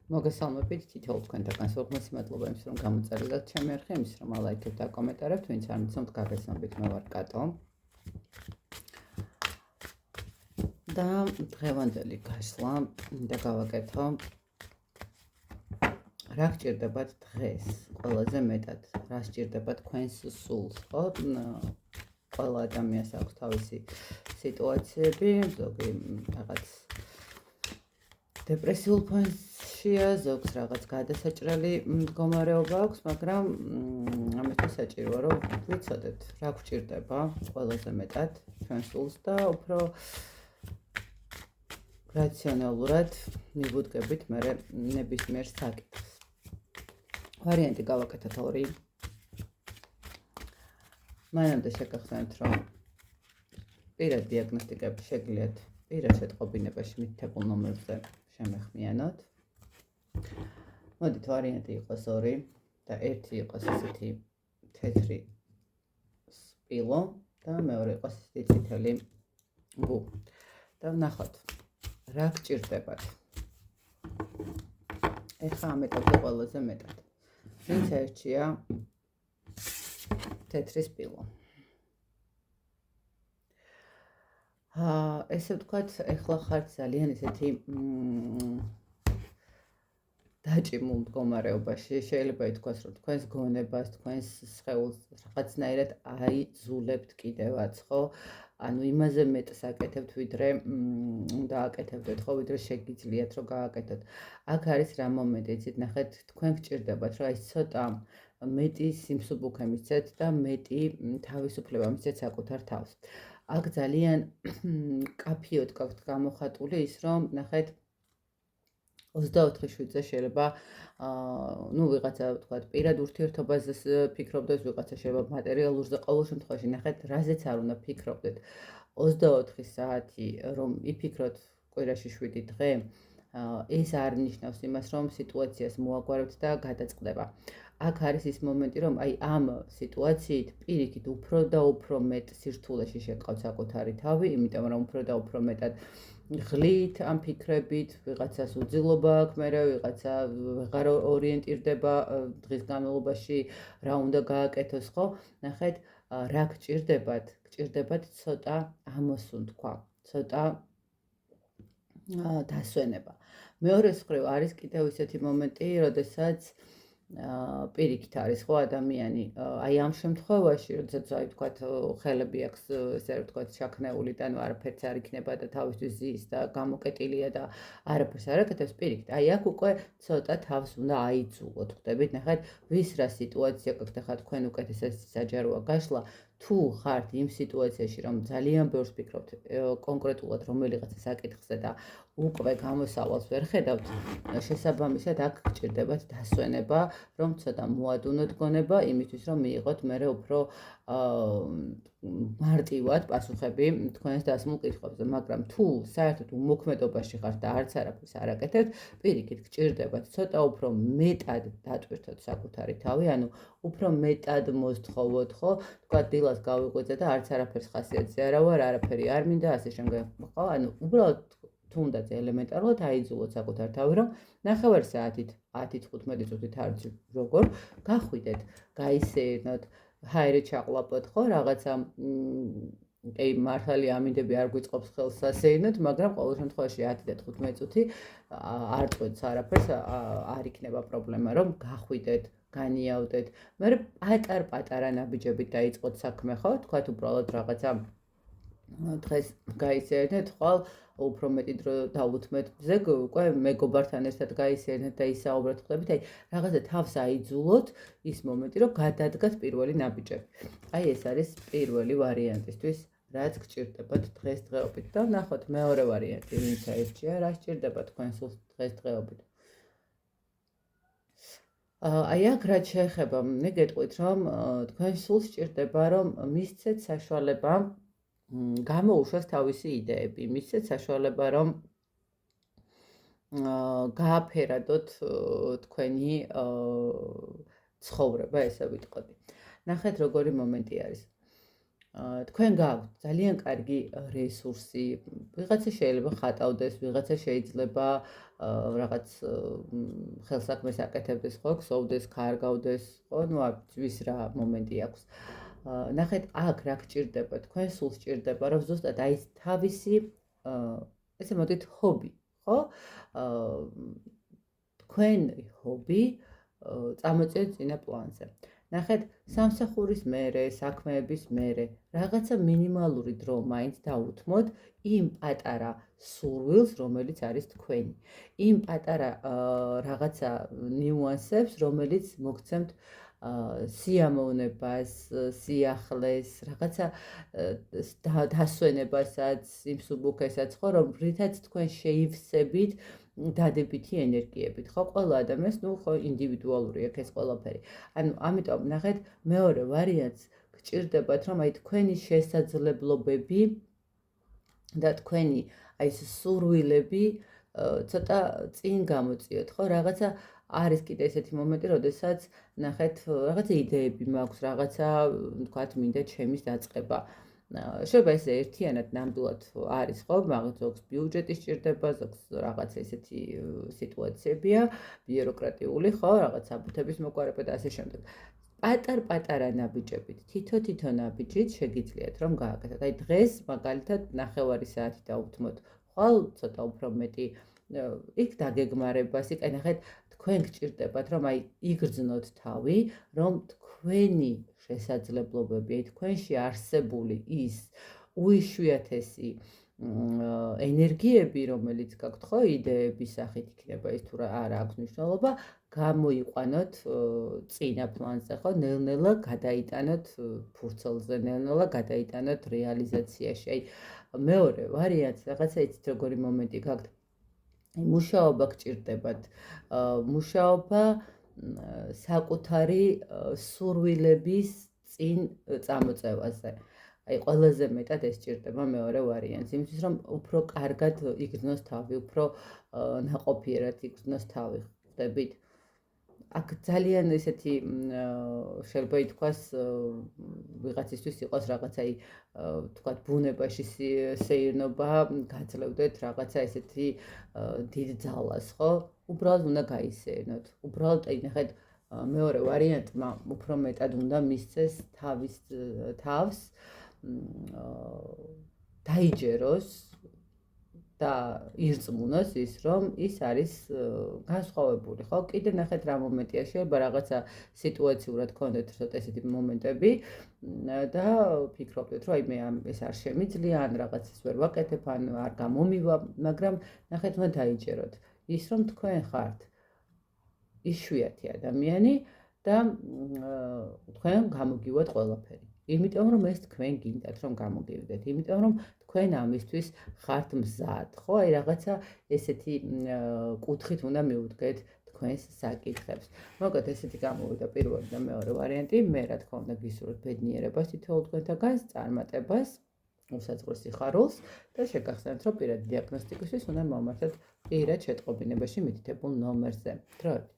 მოგესალმებით თითოეულ თქვენთაგან სულხმის მადლობა იმის რომ გამოწერილდათ ჩემი არხი იმის რომ ლაიქებთ და კომენტარებთ ვინც არ მიცნობთ გაგესწრებით მე ვარ კატო და დღევანდელი გასვლა და გავაკეთო რა გჭირდებათ დღეს ყველაზე მეტად რა სჭირდება თქვენს სულს ხო ყველა ადამიანს აქვს თავისი სიტუაციები ზოგი რაღაც დეპრესიულ ფონშია ზოგს რაღაც გადასაჭრელი მდგომარეობა აქვს, მაგრამ ამისთვის საჭიროა რომ ვიცოდეთ რა გვჭირდება ყველაზე მეტად ჩვენ სულს და უფრო რაციონალურად მივუდგებით მე ნებისმიერ საკითხს. ვარიანტი გავაკეთოთ ორი. მანამდე შეგახსენებთ რომ პირად დიაგნოსტიკები შეგიძლიათ პირად შეტყობინებაში მითითებულ ნომერზე შემეხმიანოთ. მოდით ვარიანტი იყოს ორი და ერთი იყოს ისეთი თეთრი სპილო და მეორე იყოს ისეთი წითელი გუ. და ვნახოთ რა გჭირდებათ. ეხლა ამ ეტაპზე ყველაზე მეტად. ვინც ერჩია თეთრი სპილო. ესე ვთქვათ, ეხლა ხართ ძალიან ესეთი დაჭიმულ მდგომარეობაში, შეიძლება ითქვას, რომ თქვენს გონებას, თქვენს სხეულს რაღაცნაირად აიძულებთ კიდევაც, ხო? ანუ იმაზე მეტს აკეთებთ, ვიდრე უნდა აკეთებდეთ, ხო, ვიდრე შეგიძლიათ რომ გააკეთოთ. აქ არის რა მომენტი, იცით, ნახეთ, თქვენ გჭირდებათ, რომ აი ცოტა მეტი სიმსუბუქე მისცეთ და მეტი თავისუფლება მისცეთ საკუთარ თავს. აქ ძალიან კაფიოდ გაქვთ გამოხატული ის, რომ ნახეთ 24/7-ზე შეიძლება ვიღაცა ვთქვათ პირად ურთიერთობაზე ფიქრობდეს, ვიღაცა შეიძლება მატერიალურზე, ყოველ შემთხვევაში ნახეთ, რაზეც არ უნდა ფიქრობდეთ. 24 საათი რომ იფიქროთ კვირაში 7 დღე, ეს არ ნიშნავს იმას, რომ სიტუაციას მოაგვარებთ და გადაწყდება. აქ არის ის მომენტი, რომ აი ამ სიტუაციით პირიქით უფრო და უფრო მეტ სირთულეში შეგყავთ საკუთარი თავი, იმიტომ რომ უფრო და უფრო მეტად ღლით ამ ფიქრებით, ვიღაცას უძილობა აქვს, მერე ვიღაცა ვეღარ ორიენტირდება დღის განმავლობაში რა უნდა გააკეთოს, ხო? ნახეთ, რა გჭირდებათ? გჭირდებათ ცოტა ამოსუნთქვა, ცოტა დასვენება. მეორე მხრივ არის კიდევ ისეთი მომენტი, როდესაც პირიქით არის ხო ადამიანი აი ამ შემთხვევაში, როდესაც აი ვთქვათ ხელები აქვს ესე ვთქვათ ჩაქნეული და არაფერს არ იქნება და თავისთვის ზის და გამოკეტილია და არაფერს არ აკეთებს პირიქით. აი აქ უკვე ცოტა თავს უნდა აიძულოთ. ხვდებით, ნახეთ, ვის რა სიტუაცია გაქვთ ახლა თქვენ უკეთესად საჯაროა გაშლა თუ ხართ იმ სიტუაციაში, რომ ძალიან ბევრს ფიქრობთ კონკრეტულად რომელიღაცა საკითხზე და უკვე გამოსავალს ვერ ხედავთ, შესაბამისად აქ გჭირდებათ დასვენება, რომ ცოტა მოადუნოთ გონება, იმისთვის რომ მიიღოთ მერე უფრო მარტივად პასუხები თქვენს დასმულ კითხვებზე, მაგრამ თუ საერთოდ უმოქმედობაში ხართ და არც არაფერს არ აკეთებთ, პირიქით გჭირდებათ ცოტა უფრო მეტად დატვირთოთ საკუთარი თავი, ანუ უფრო მეტად მოსთხოვოთ, ხო? თქვათ დილას გავიღვიძე და არც არაფერს ხასიათზე არა ვარ, არაფერი არ მინდა, ასე შემდგომ, ხო? ანუ უბრალოდ თუნდაც ელემენტარულად აიძულოთ საკუთარ თავი, რომ 9 საათით 10-15 წუთით არც როგორ გახვიდეთ, გაისეირნოთ, ჰაერით ჩაყლაპოთ, ხო, რაღაცა მართალი ამინდები არ გვიწყობს ხელს ასეირნოთ, მაგრამ ყოველ შემთხვევაში 10 და 15 წუთი არ წყვეტს არაფერს, არ იქნება პრობლემა, რომ გახვიდეთ, განიავდეთ. მე პატარ-პატარა ნაბიჯებით დაიწყოთ საქმე, ხო, თქვათ უბრალოდ რაღაცა დღეს გაისეირნეთ, ხვალ უფრო მეტი დრო დავუთმეთ მზე, უკვე მეგობართან ერთად გაისეირნეთ და ისაუბრეთ, ხვდებით, აი რაღაცა თავს აიძულოთ ის მომენტი, რომ გადადგათ პირველი ნაბიჯები. აი ეს არის პირველი ვარიანტისთვის, რაც გჭირდებათ დღესდღეობით და ვნახოთ მეორე ვარიანტი, ვინც აირჩია, რა სჭირდება თქვენ სულს დღესდღეობით. აი აქ რაც შეეხება, მე გეტყვით, რომ თქვენ სულს სჭირდება, რომ მისცეთ საშუალება გამოუშვას თავისი იდეები, მისცეთ საშუალება, რომ გააფერადოთ თქვენი ცხოვრება, ესე ვიტყოდი. ნახეთ, როგორი მომენტი არის. თქვენ გაქვთ ძალიან კარგი რესურსი, ვიღაცა შეიძლება ხატავდეს, ვიღაცა შეიძლება რაღაც ხელსაქმეს აკეთებდეს, ხო, ქსოვდეს, ქარგავდეს, ხო, ну, ვის რა მომენტი აქვს. ნახეთ, აქ რა გჭირდება, თქვენ სულ სჭირდება, რომ ზუსტად აი ეს თავისი, ესე მოდით, ჰობი, ხო? თქვენი ჰობი წამოწიოთ წინა პლანზე. ნახეთ, სამსახურის მერე, საქმეების მერე, რაღაცა მინიმალური დრო მაინც დაუთმოთ იმ პატარა სურვილს, რომელიც არის თქვენი. იმ პატარა რაღაცა ნიუანსებს, რომელიც მოგცემთ სიამოვნებას, სიახლეს, რაღაცა დასვენებასაც, იმ სუბუქესაც, ხო, რომ რითაც თქვენ შეივსებით დადებითი ენერგიებით, ხო, ყველა ადამიანს, ну, ხო, ინდივიდუალურია ეს ყველაფერი. ანუ, ამიტომ ნახეთ, მეორე ვარიანტს გჭირდებათ, რომ აი თქვენი შესაძლებლობები და თქვენი აი ეს სურვილები ცოტა წინ გამოწიოთ, ხო, რაღაცა არის კიდე ესეთი მომენტი, როდესაც ნახეთ, რაღაცა იდეები მაქვს, რაღაცა, თქვათ, მინდა ჩემის დაწყება. შეიძლება ესე ერთიანად ნამდვილად არის, ხო, მაგრამ ზოგს ბიუჯეტი სჭირდება, ზოგს რაღაცა ესეთი სიტუაციებია, ბიუროკრატიული, ხო, რაღაც საბუთების მოგვარება და ასე შემდეგ. პატარ-პატარა ნაბიჯებით, თითო-თითო ნაბიჯით შეგიძლიათ რომ გააკეთოთ. აი დღეს მაგალითად 9 საათი დავუთმოთ, ხვალ ცოტა უფრო მეტი იქ დაგეგმარებას, იქ ნახეთ, თქვენ გჭირდებათ რომ აი იგრძნოთ თავი, რომ თქვენი შესაძლებლობები, აი თქვენში არსებული ის უიშვიათესი ენერგიები, რომელიც გაქვთ, ხო, იდეების სახით იქნება ის თუ არა აქვს მნიშვნელობა, გამოიყვანოთ წინა პლანზე, ხო, ნელ-ნელა გადაიტანოთ ფურცელზე, ნელ-ნელა გადაიტანოთ რეალიზაციაში. აი მეორე ვარიანტი, რაღაცა იცით როგორი მომენტი გაქვთ. მუშაობა გჭირდებათ, მუშაობა საკუთარი სურვილების წინ წამოწევაზე. აი ყველაზე მეტად ეს სჭირდება მეორე ვარიანტს, იმისთვის რომ უფრო კარგად იგრძნოს თავი, უფრო ნაყოფიერად იგრძნოს თავი, ხვდებით? აქ ძალიან ესეთი შეიძლება ითქვას ვიღაცისთვის იყოს რაღაცა თქვათ ბუნებაში სეირნობა, გაძლევდეთ რაღაცა ესეთი დიდ ძალას, ხო? უბრალოდ უნდა გაისეირნოთ. უბრალოდ აი ნახეთ, მეორე ვარიანტმა უფრო მეტად უნდა მისცეს თავს დაიჯეროს და ირწმუნოს ის, რომ ის არის განსხვავებული, ხო? კიდე ნახეთ რა მომენტია, შეიძლება რაღაცა სიტუაციურად გქონდეთ ცოტა ესეთი მომენტები და ფიქრობდეთ, რომ აი მე ეს არ შემიძლია, ან რაღაცას ვერ ვაკეთებ, ან არ გამომივა, მაგრამ ნახეთ, უნდა დაიჯეროთ ის, რომ თქვენ ხართ იშვიათი ადამიანი და თქვენ გამოგივათ ყველაფერი. იმიტომ რომ ეს თქვენ გინდათ რომ გამოგივიდეთ, იმიტომ რომ თქვენ ამისთვის ხართ მზად, ხო? აი რაღაცა ესეთი კუთხით უნდა მიუდგეთ თქვენს საკითხებს. მოკლედ ესეთი გამოვიდა პირველი და მეორე ვარიანტი. მე რა თქმა უნდა გისურვებთ ბედნიერებას თითოეულ თქვენთაგანს, წარმატებას, უსაწყლოს სიხარულს და შეგახსენებთ, რომ პირადი დიაგნოსტიკისთვის უნდა მოვმართოთ პირად შეტყობინებაში მითითებულ ნომერზე. დროებით.